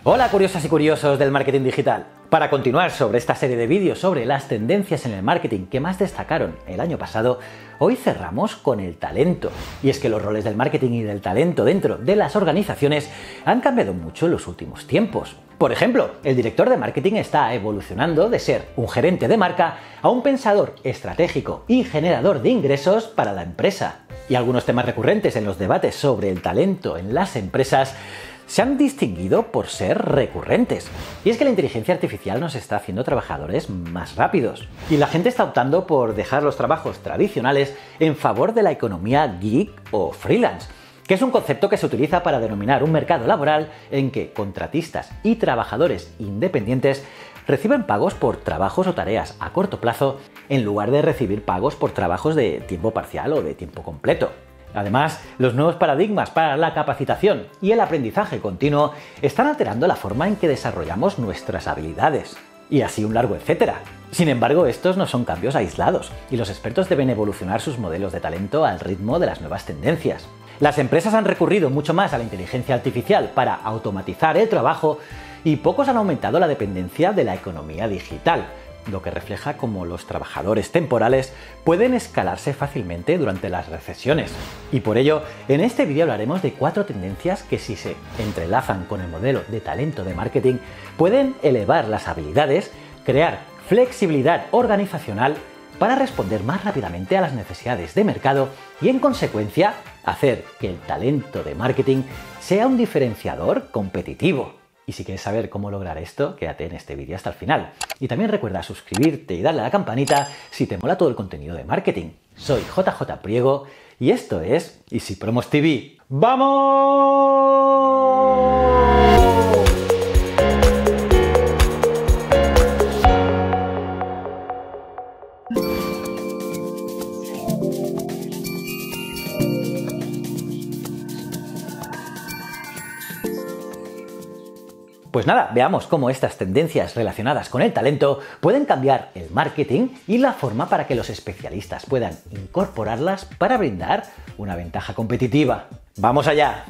Hola curiosas y curiosos del marketing digital. Para continuar sobre esta serie de vídeos sobre las tendencias en el marketing que más destacaron el año pasado, hoy cerramos con el talento. Y es que los roles del marketing y del talento dentro de las organizaciones han cambiado mucho en los últimos tiempos. Por ejemplo, el director de marketing está evolucionando de ser un gerente de marca a un pensador estratégico y generador de ingresos para la empresa. Y algunos temas recurrentes en los debates sobre el talento en las empresas se han distinguido por ser recurrentes. Y es que la inteligencia artificial nos está haciendo trabajadores más rápidos. Y la gente está optando por dejar los trabajos tradicionales en favor de la economía gig o freelance, que es un concepto que se utiliza para denominar un mercado laboral en que contratistas y trabajadores independientes reciben pagos por trabajos o tareas a corto plazo en lugar de recibir pagos por trabajos de tiempo parcial o de tiempo completo. Además, los nuevos paradigmas para la capacitación y el aprendizaje continuo están alterando la forma en que desarrollamos nuestras habilidades. Y así un largo etcétera. Sin embargo, estos no son cambios aislados, y los expertos deben evolucionar sus modelos de talento al ritmo de las nuevas tendencias. Las empresas han recurrido mucho más a la inteligencia artificial para automatizar el trabajo, y pocos han aumentado la dependencia de la economía digital, lo que refleja cómo los trabajadores temporales pueden escalarse fácilmente durante las recesiones. Y por ello, en este vídeo hablaremos de 4 tendencias que, si se entrelazan con el modelo de talento de marketing, pueden elevar las habilidades, crear flexibilidad organizacional para responder más rápidamente a las necesidades de mercado y, en consecuencia, hacer que el talento de marketing sea un diferenciador competitivo. Y si quieres saber cómo lograr esto, quédate en este vídeo hasta el final. Y también recuerda suscribirte y darle a la campanita si te mola todo el contenido de marketing. Soy JJ Priego y esto es Easy Promos TV. ¡Vamos! Pues nada, veamos cómo estas tendencias relacionadas con el talento pueden cambiar el marketing y la forma para que los especialistas puedan incorporarlas para brindar una ventaja competitiva. ¡Vamos allá!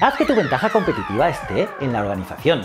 Haz que tu ventaja competitiva esté en la organización.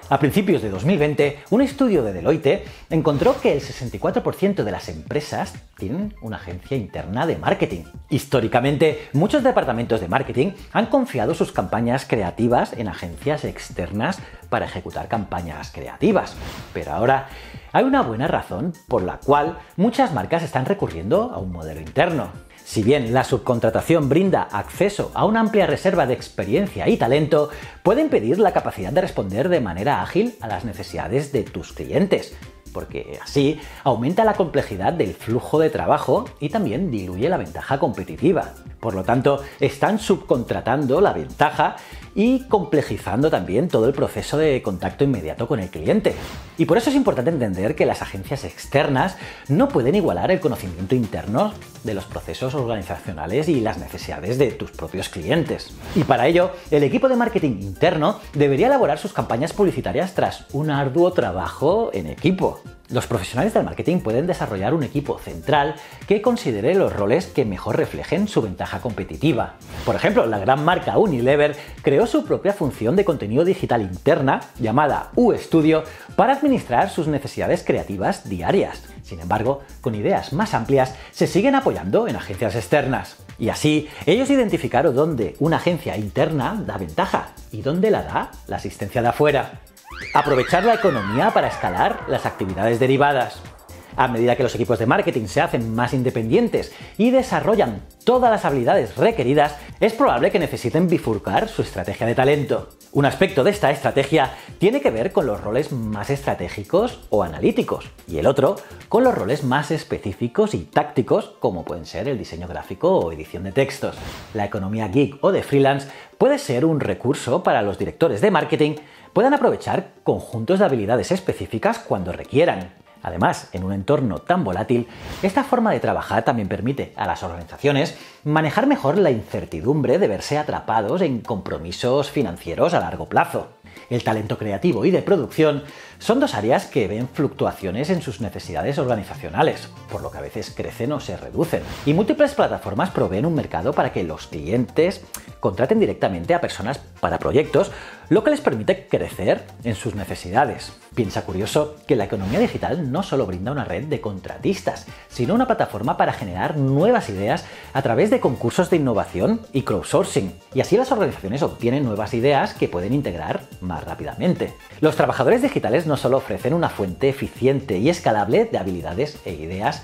A principios de 2020, un estudio de Deloitte encontró que el 64% de las empresas tienen una agencia interna de marketing. Históricamente, muchos departamentos de marketing han confiado sus campañas creativas en agencias externas para ejecutar campañas creativas. Pero ahora hay una buena razón por la cual muchas marcas están recurriendo a un modelo interno. Si bien la subcontratación brinda acceso a una amplia reserva de experiencia y talento, puede impedir la capacidad de responder de manera ágil a las necesidades de tus clientes, porque así aumenta la complejidad del flujo de trabajo y también diluye la ventaja competitiva. Por lo tanto, están subcontratando la ventaja y complejizando también todo el proceso de contacto inmediato con el cliente. Y por eso es importante entender que las agencias externas no pueden igualar el conocimiento interno de los procesos organizacionales y las necesidades de tus propios clientes. Y para ello, el equipo de marketing interno debería elaborar sus campañas publicitarias tras un arduo trabajo en equipo. Los profesionales del marketing pueden desarrollar un equipo central que considere los roles que mejor reflejen su ventaja competitiva. Por ejemplo, la gran marca Unilever creó su propia función de contenido digital interna llamada U-Studio para administrar sus necesidades creativas diarias. Sin embargo, con ideas más amplias se siguen apoyando en agencias externas. Y así, ellos identificaron dónde una agencia interna da ventaja y dónde la da la asistencia de afuera. Aprovechar la economía para escalar las actividades derivadas. A medida que los equipos de marketing se hacen más independientes y desarrollan todas las habilidades requeridas, es probable que necesiten bifurcar su estrategia de talento. Un aspecto de esta estrategia tiene que ver con los roles más estratégicos o analíticos, y el otro con los roles más específicos y tácticos, como pueden ser el diseño gráfico o edición de textos. La economía gig o de freelance puede ser un recurso para los directores de marketing puedan aprovechar conjuntos de habilidades específicas cuando requieran. Además, en un entorno tan volátil, esta forma de trabajar también permite a las organizaciones manejar mejor la incertidumbre de verse atrapados en compromisos financieros a largo plazo. El talento creativo y de producción son dos áreas que ven fluctuaciones en sus necesidades organizacionales, por lo que a veces crecen o se reducen. Y múltiples plataformas proveen un mercado para que los clientes contraten directamente a personas para proyectos, lo que les permite crecer en sus necesidades. Piensa curioso que la economía digital no solo brinda una red de contratistas, sino una plataforma para generar nuevas ideas a través de concursos de innovación y crowdsourcing. Y así las organizaciones obtienen nuevas ideas que pueden integrar más rápidamente. Los trabajadores digitales no solo ofrecen una fuente eficiente y escalable de habilidades e ideas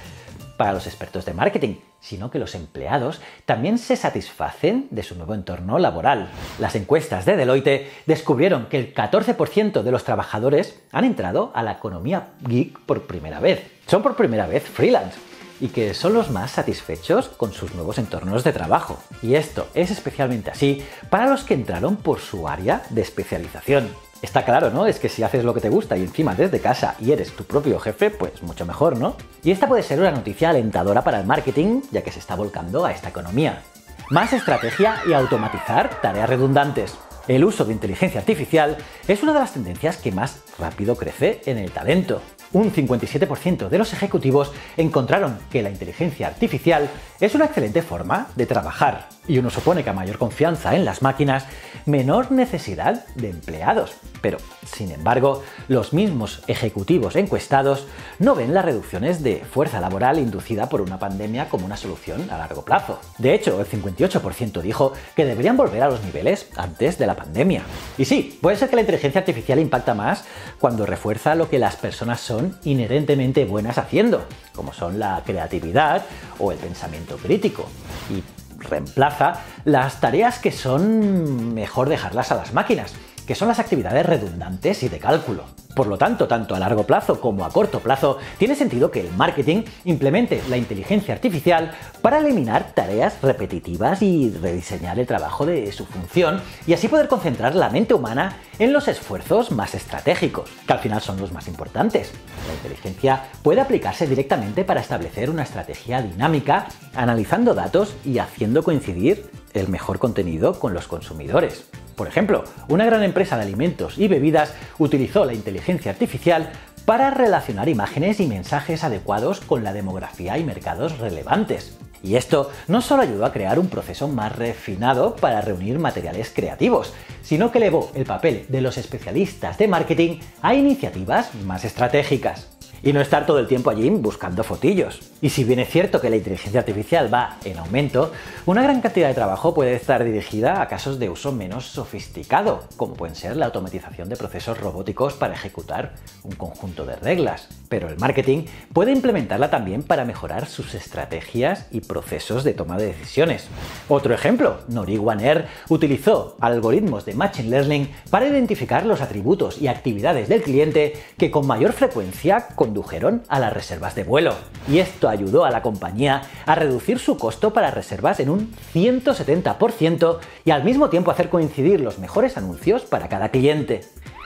para los expertos de marketing, sino que los empleados también se satisfacen de su nuevo entorno laboral. Las encuestas de Deloitte descubrieron que el 14% de los trabajadores han entrado a la economía geek por primera vez. Son por primera vez freelance y que son los más satisfechos con sus nuevos entornos de trabajo. Y esto es especialmente así para los que entraron por su área de especialización. Está claro, ¿no? Es que si haces lo que te gusta y encima desde casa y eres tu propio jefe, pues mucho mejor, ¿no? Y esta puede ser una noticia alentadora para el marketing, ya que se está volcando a esta economía. Más estrategia y automatizar tareas redundantes. El uso de inteligencia artificial es una de las tendencias que más rápido crece en el talento. Un 57% de los ejecutivos encontraron que la inteligencia artificial es una excelente forma de trabajar, y uno supone que a mayor confianza en las máquinas, menor necesidad de empleados. Pero, sin embargo, los mismos ejecutivos encuestados no ven las reducciones de fuerza laboral inducida por una pandemia como una solución a largo plazo. De hecho, el 58% dijo que deberían volver a los niveles antes de la pandemia. Y sí, puede ser que la inteligencia artificial impacta más cuando refuerza lo que las personas son inherentemente buenas haciendo, como son la creatividad o el pensamiento crítico, y reemplaza las tareas que son mejor dejarlas a las máquinas, que son las actividades redundantes y de cálculo. Por lo tanto, tanto a largo plazo como a corto plazo, tiene sentido que el marketing implemente la inteligencia artificial para eliminar tareas repetitivas y rediseñar el trabajo de su función, y así poder concentrar la mente humana en los esfuerzos más estratégicos, que al final son los más importantes. La inteligencia puede aplicarse directamente para establecer una estrategia dinámica, analizando datos y haciendo coincidir el mejor contenido con los consumidores. Por ejemplo, una gran empresa de alimentos y bebidas utilizó la inteligencia artificial para relacionar imágenes y mensajes adecuados con la demografía y mercados relevantes. Y esto no solo ayudó a crear un proceso más refinado para reunir materiales creativos, sino que elevó el papel de los especialistas de marketing a iniciativas más estratégicas. Y no estar todo el tiempo allí buscando fotillos. Y si bien es cierto que la inteligencia artificial va en aumento, una gran cantidad de trabajo puede estar dirigida a casos de uso menos sofisticado, como pueden ser la automatización de procesos robóticos para ejecutar un conjunto de reglas. Pero el marketing puede implementarla también para mejorar sus estrategias y procesos de toma de decisiones. Otro ejemplo, Nori1 Air utilizó algoritmos de Machine Learning para identificar los atributos y actividades del cliente que con mayor frecuencia condujeron a las reservas de vuelo. Y esto ayudó a la compañía a reducir su costo para reservas en un 170% y al mismo tiempo hacer coincidir los mejores anuncios para cada cliente.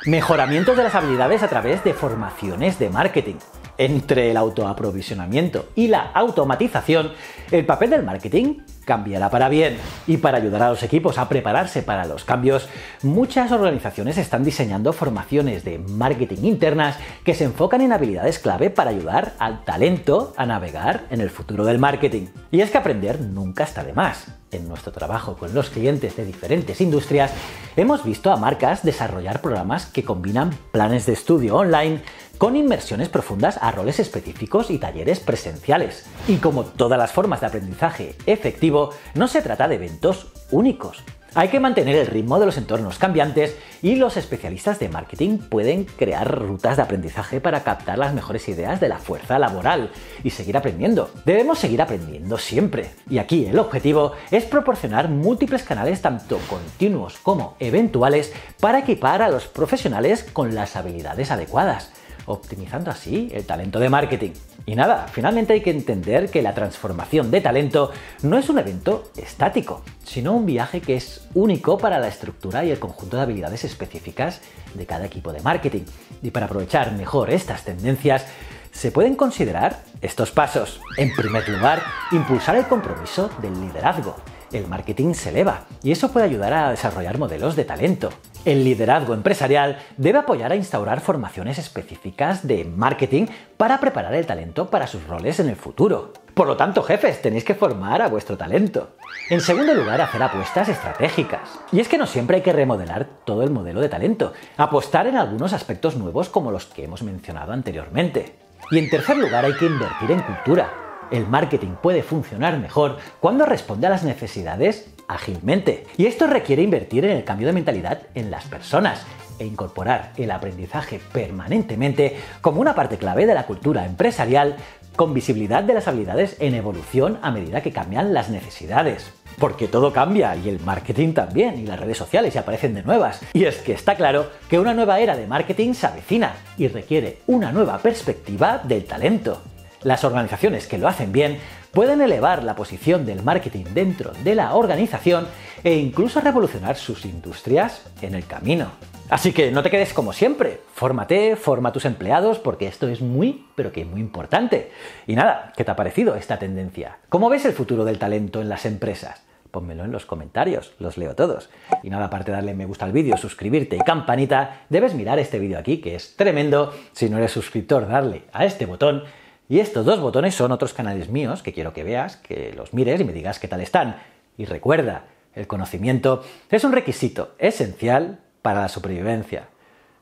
Mejoramientos de las habilidades a través de formaciones de marketing. Entre el autoaprovisionamiento y la automatización, el papel del marketing cambiará para bien. Y para ayudar a los equipos a prepararse para los cambios, muchas organizaciones están diseñando formaciones de marketing internas que se enfocan en habilidades clave para ayudar al talento a navegar en el futuro del marketing. Y es que aprender nunca está de más. En nuestro trabajo con los clientes de diferentes industrias, hemos visto a marcas desarrollar programas que combinan planes de estudio online con inmersiones profundas a roles específicos y talleres presenciales. Y como todas las formas de aprendizaje efectivo, no se trata de eventos únicos. Hay que mantener el ritmo de los entornos cambiantes y los especialistas de marketing pueden crear rutas de aprendizaje para captar las mejores ideas de la fuerza laboral y seguir aprendiendo. Debemos seguir aprendiendo siempre. Y aquí el objetivo es proporcionar múltiples canales tanto continuos como eventuales para equipar a los profesionales con las habilidades adecuadas, optimizando así el talento de marketing. Y nada, finalmente hay que entender que la transformación de talento no es un evento estático, sino un viaje que es único para la estructura y el conjunto de habilidades específicas de cada equipo de marketing. Y para aprovechar mejor estas tendencias, se pueden considerar estos pasos. En primer lugar, impulsar el compromiso del liderazgo. El marketing se eleva y eso puede ayudar a desarrollar modelos de talento. El liderazgo empresarial debe apoyar a instaurar formaciones específicas de marketing para preparar el talento para sus roles en el futuro. Por lo tanto, jefes, tenéis que formar a vuestro talento. En segundo lugar, hacer apuestas estratégicas. Y es que no siempre hay que remodelar todo el modelo de talento, apostar en algunos aspectos nuevos como los que hemos mencionado anteriormente. Y en tercer lugar, hay que invertir en cultura. El marketing puede funcionar mejor cuando responde a las necesidades ágilmente. Y esto requiere invertir en el cambio de mentalidad en las personas e incorporar el aprendizaje permanentemente como una parte clave de la cultura empresarial, con visibilidad de las habilidades en evolución a medida que cambian las necesidades. Porque todo cambia y el marketing también, y las redes sociales se aparecen de nuevas. Y es que está claro que una nueva era de marketing se avecina y requiere una nueva perspectiva del talento. Las organizaciones que lo hacen bien pueden elevar la posición del marketing dentro de la organización e incluso revolucionar sus industrias en el camino. Así que no te quedes como siempre, fórmate, forma a tus empleados porque esto es muy, pero que muy importante. Y nada, ¿qué te ha parecido esta tendencia? ¿Cómo ves el futuro del talento en las empresas? Pónmelo en los comentarios, los leo todos. Y nada, aparte de darle me gusta al vídeo, suscribirte y campanita, debes mirar este vídeo aquí que es tremendo. Si no eres suscriptor, darle a este botón. Y estos dos botones son otros canales míos que quiero que veas, que los mires y me digas qué tal están. Y recuerda, el conocimiento es un requisito esencial para la supervivencia.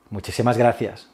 Muchísimas gracias.